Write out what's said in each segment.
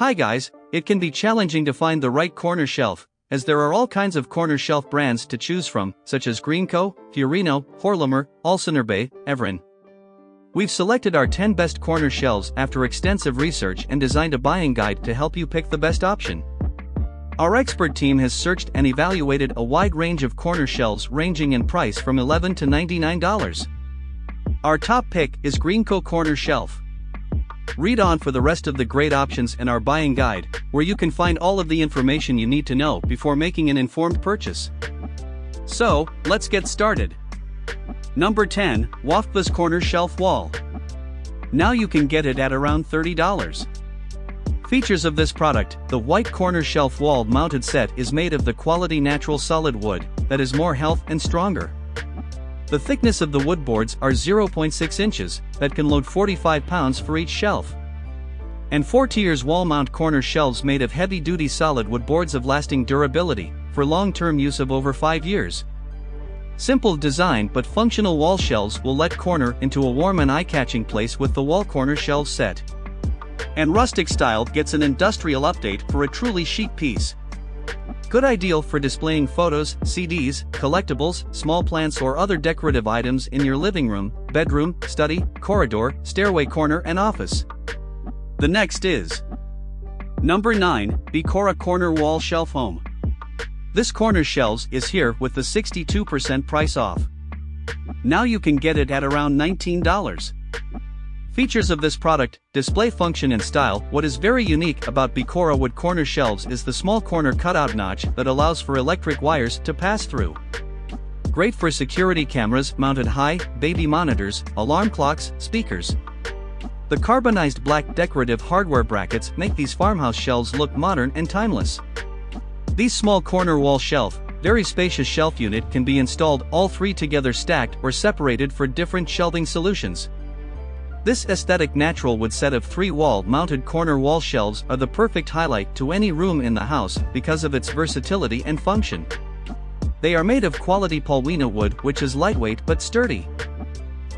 Hi guys, it can be challenging to find the right corner shelf, as there are all kinds of corner shelf brands to choose from, such as Greenco, Furinno, Horlammer, Alsonerbay, Everon. We've selected our 10 best corner shelves after extensive research and designed a buying guide to help you pick the best option. Our expert team has searched and evaluated a wide range of corner shelves ranging in price from $11 to $99. Our top pick is Greenco Corner Shelf. Read on for the rest of the great options in our buying guide, where you can find all of the information you need to know before making an informed purchase. So, let's get started. Number 10, Waffle's Corner Shelf Wall. Now you can get it at around $30. Features of this product: the white corner shelf wall mounted set is made of the quality natural solid wood that is more health and stronger. The thickness of the wood boards are 0.6 inches that can load 45 pounds for each shelf. And 4 tiers wall mount corner shelves made of heavy-duty solid wood boards of lasting durability for long-term use of over 5 years. Simple design but functional wall shelves will let corner into a warm and eye-catching place with the wall corner shelf set. And rustic style gets an industrial update for a truly chic piece. Good ideal for displaying photos, CDs, collectibles, small plants or other decorative items in your living room, bedroom, study, corridor, stairway corner and office. The next is Number 9, Cora Corner Wall Shelf Home. This corner shelves is here with the 62% price off. Now you can get it at around $19. Features of this product: display function and style. What is very unique about Cora wood corner shelves is the small corner cutout notch that allows for electric wires to pass through. Great for security cameras mounted high, baby monitors, alarm clocks, speakers. The carbonized black decorative hardware brackets make these farmhouse shelves look modern and timeless. These small corner wall shelf, very spacious shelf unit can be installed all three together stacked or separated for different shelving solutions. This aesthetic natural wood set of 3 wall-mounted corner wall shelves are the perfect highlight to any room in the house because of its versatility and function. They are made of quality paulownia wood, which is lightweight but sturdy.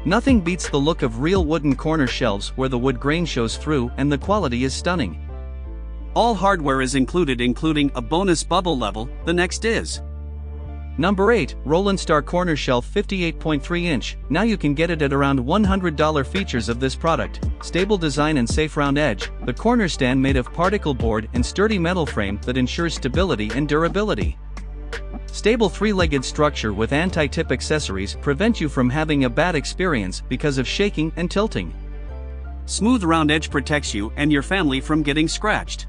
Nothing beats the look of real wooden corner shelves where the wood grain shows through and the quality is stunning. All hardware is included, including a bonus bubble level. The next is Number 8, Roland Star Corner Shelf 58.3 inch. Now you can get it at around $100. Features of this product: stable design and safe round edge, the corner stand made of particle board and sturdy metal frame that ensures stability and durability. Stable 3-legged structure with anti-tip accessories prevent you from having a bad experience because of shaking and tilting. Smooth round edge protects you and your family from getting scratched.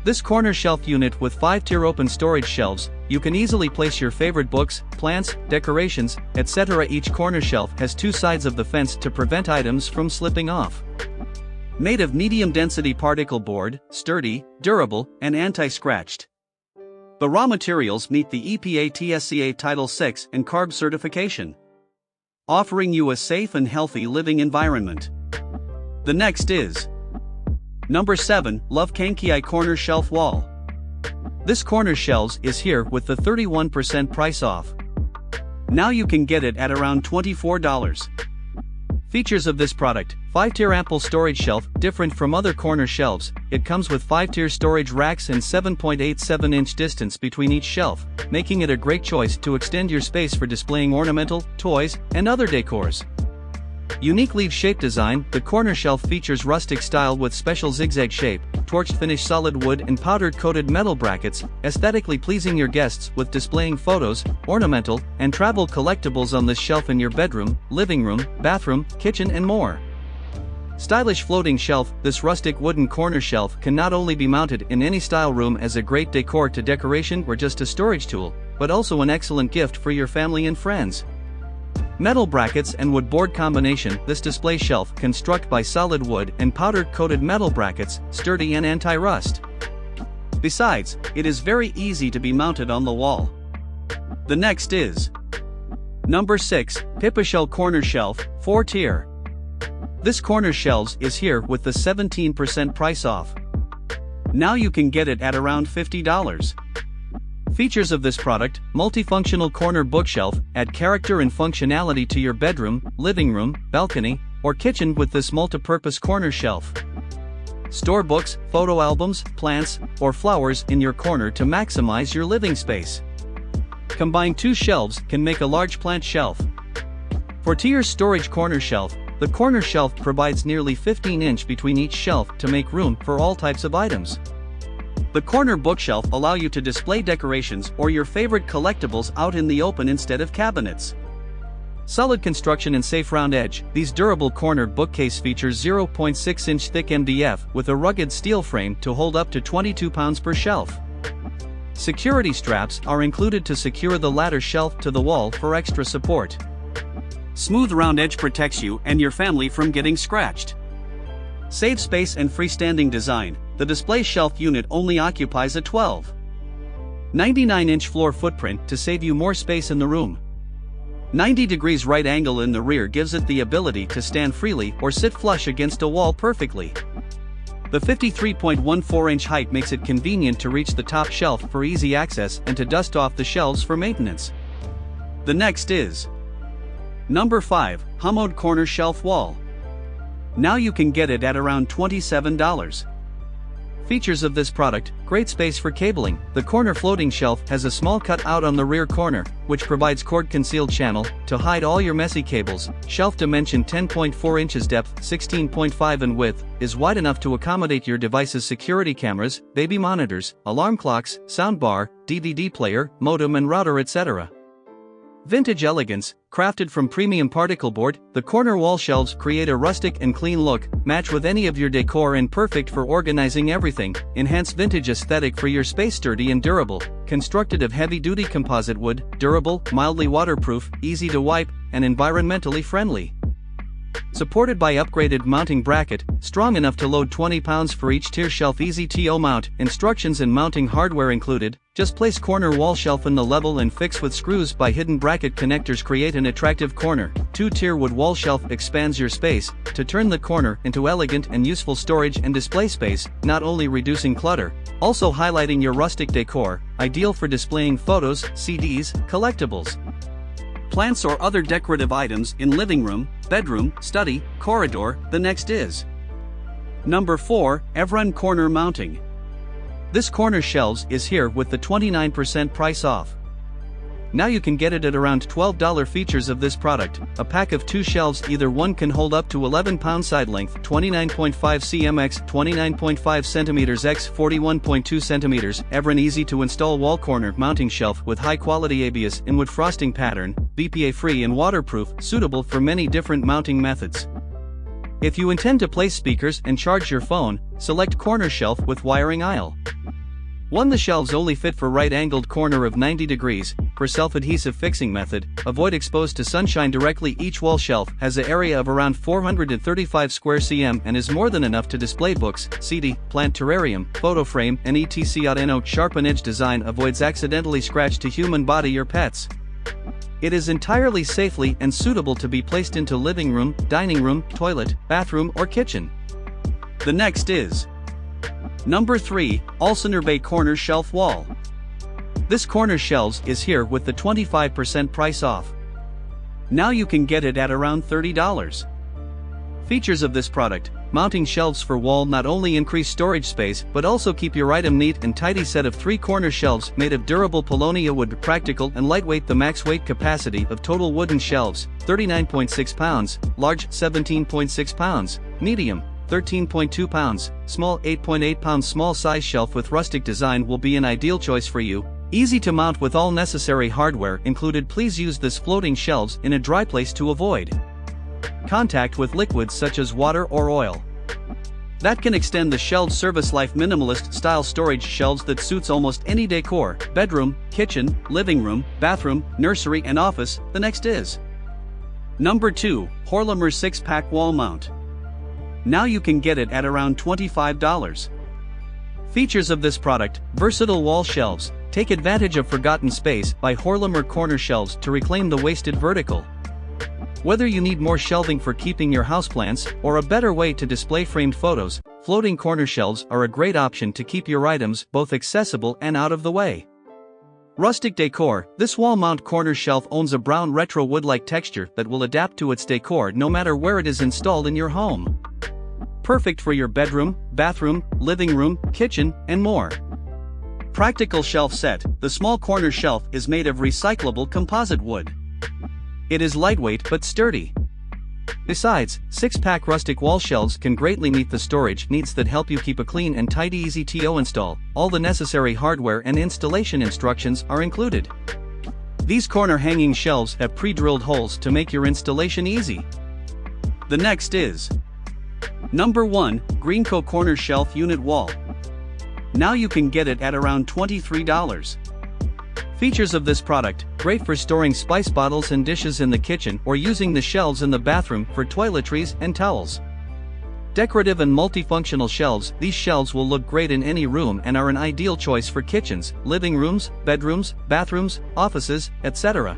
This corner shelf unit with 5-tier open storage shelves, you can easily place your favorite books, plants, decorations, etc. Each corner shelf has 2 sides of the fence to prevent items from slipping off. Made of medium density particle board, sturdy, durable, and anti-scratched. The raw materials meet the EPA TSCA Title VI and CARB certification, offering you a safe and healthy living environment. The next is Number 7, Love Kanki Corner Shelf Wall. This corner shelves is here with the 31% price off. Now you can get it at around $24. Features of this product: 5-tier ample storage shelf. Different from other corner shelves, it comes with 5-tier storage racks and 7.87-inch distance between each shelf, making it a great choice to extend your space for displaying ornamental, toys, and other decors. Unique leaf shape design: the corner shelf features rustic style with special zigzag shape, torched finish solid wood and powdered coated metal brackets, aesthetically pleasing your guests with displaying photos, ornamental, and travel collectibles on this shelf in your bedroom, living room, bathroom, kitchen and more. Stylish floating shelf: this rustic wooden corner shelf can not only be mounted in any style room as a great decor to decoration or just a storage tool, but also an excellent gift for your family and friends. Metal brackets and wood board combination: this display shelf constructed by solid wood and powdered coated metal brackets, sturdy and anti-rust. Besides, it is very easy to be mounted on the wall. The next is Number 6, Pipa Corner Shelf 4-tier. This corner shelves is here with the 17% price off. Now you can get it at around $50. Features of this product: multifunctional corner bookshelf, add character and functionality to your bedroom, living room, balcony, or kitchen with this multi-purpose corner shelf. Store books, photo albums, plants, or flowers in your corner to maximize your living space. Combine two shelves can make a large plant shelf. For Tier's storage corner shelf, the corner shelf provides nearly 15" between each shelf to make room for all types of items. The corner bookshelf allow you to display decorations or your favorite collectibles out in the open instead of cabinets. Solid construction and safe round edge, these durable corner bookcase features 0.6" thick MDF with a rugged steel frame to hold up to 22 pounds per shelf. Security straps are included to secure the ladder shelf to the wall for extra support. Smooth round edge protects you and your family from getting scratched. Save space and freestanding design, the display shelf unit only occupies a 12.99" floor footprint to save you more space in the room. 90 degrees right angle in the rear gives it the ability to stand freely or sit flush against a wall perfectly. The 53.14" height makes it convenient to reach the top shelf for easy access and to dust off the shelves for maintenance. The next is number 5, Hummered Corner Shelf Wall. Now you can get it at around $27. Features of this product: great space for cabling. The corner floating shelf has a small cut out on the rear corner, which provides cord concealed channel to hide all your messy cables. Shelf dimension 10.4 inches depth, 16.5 in width, is wide enough to accommodate your device's security cameras, baby monitors, alarm clocks, soundbar, DVD player, modem and router, etc. Vintage elegance, crafted from premium particle board, the corner wall shelves create a rustic and clean look, match with any of your decor and perfect for organizing everything. Enhanced vintage aesthetic for your space. Sturdy and durable, constructed of heavy-duty composite wood, durable, mildly waterproof, easy to wipe, and environmentally friendly. Supported by upgraded mounting bracket, strong enough to load 20 pounds for each tier shelf. Easy to mount, instructions and mounting hardware included. Just place corner wall shelf in the level and fix with screws by hidden bracket connectors. Create an attractive corner. 2-tier wood wall shelf expands your space to turn the corner into elegant and useful storage and display space, not only reducing clutter, also highlighting your rustic decor, ideal for displaying photos, CDs, collectibles, plants or other decorative items in living room, bedroom, study, corridor. The next is number 4, Everon Corner Mounting. This corner shelves is here with the 29% price off. Now you can get it at around $12. Features of this product: a pack of 2 shelves, either one can hold up to 11 pound side length, 29.5 cm x 29.5 cm x 41.2 cm. Everon easy to install wall corner mounting shelf with high quality ABS in wood frosting pattern, BPA free and waterproof, suitable for many different mounting methods. If you intend to place speakers and charge your phone, select corner shelf with wiring aisle. 1. The shelves only fit for right-angled corner of 90 degrees, per self-adhesive fixing method, avoid exposed to sunshine directly. Each wall shelf has an area of around 435 square cm and is more than enough to display books, CD, plant terrarium, photo frame, and etc. Sharpen edge design avoids accidentally scratch to human body or pets. It is entirely safely and suitable to be placed into living room, dining room, toilet, bathroom, or kitchen. The next is number 3, Alsonerbay Corner Shelf Wall. This corner shelves is here with the 25% price off. Now you can get it at around $30. Features of this product: mounting shelves for wall not only increase storage space but also keep your item neat and tidy. Set of 3 corner shelves made of durable Polonia wood, practical and lightweight. The max weight capacity of total wooden shelves, 39.6 pounds, large 17.6 pounds, medium 13.2 pounds, small 8.8 pounds. Small size shelf with rustic design will be an ideal choice for you. Easy to mount with all necessary hardware included. Please use this floating shelves in a dry place to avoid contact with liquids such as water or oil. That can extend the shelves service life. Minimalist style storage shelves that suits almost any decor: bedroom, kitchen, living room, bathroom, nursery and office. The next is number 2, Horlammer 6-pack Wall Mount. Now you can get it at around $25. Features of this product: versatile wall shelves. Take advantage of forgotten space by Horlimer corner shelves to reclaim the wasted vertical. Whether you need more shelving for keeping your houseplants or a better way to display framed photos, floating corner shelves are a great option to keep your items both accessible and out of the way. Rustic decor: this wall mount corner shelf owns a brown retro wood-like texture that will adapt to its decor no matter where it is installed in your home. perfect for your bedroom, bathroom, living room, kitchen, and more. Practical shelf set. The small corner shelf is made of recyclable composite wood. It is lightweight but sturdy. Besides, 6-pack rustic wall shelves can greatly meet the storage needs that help you keep a clean and tidy. Easy to install. All the necessary hardware and installation instructions are included. These corner hanging shelves have pre-drilled holes to make your installation easy. The next is number 1, Greenco Corner Shelf Unit Wall. Now you can get it at around $23. Features of this product: great for storing spice bottles and dishes in the kitchen or using the shelves in the bathroom for toiletries and towels. Decorative and multifunctional shelves. These shelves will look great in any room and are an ideal choice for kitchens, living rooms, bedrooms, bathrooms, offices, etc.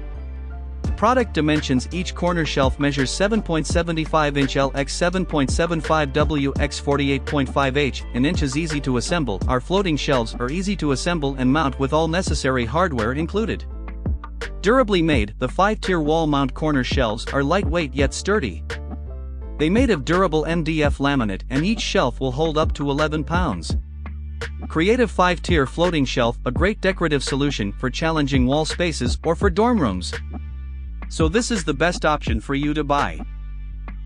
Product dimensions: each corner shelf measures 7.75 inch L x 7.75 W x 48.5 h in inches. Easy to assemble. Our floating shelves are easy to assemble and mount with all necessary hardware included. Durably made, the 5-tier wall mount corner shelves are lightweight yet sturdy. They made of durable MDF laminate and each shelf will hold up to 11 pounds. Creative 5-tier floating shelf, a great decorative solution for challenging wall spaces or for dorm rooms. So this is the best option for you to buy.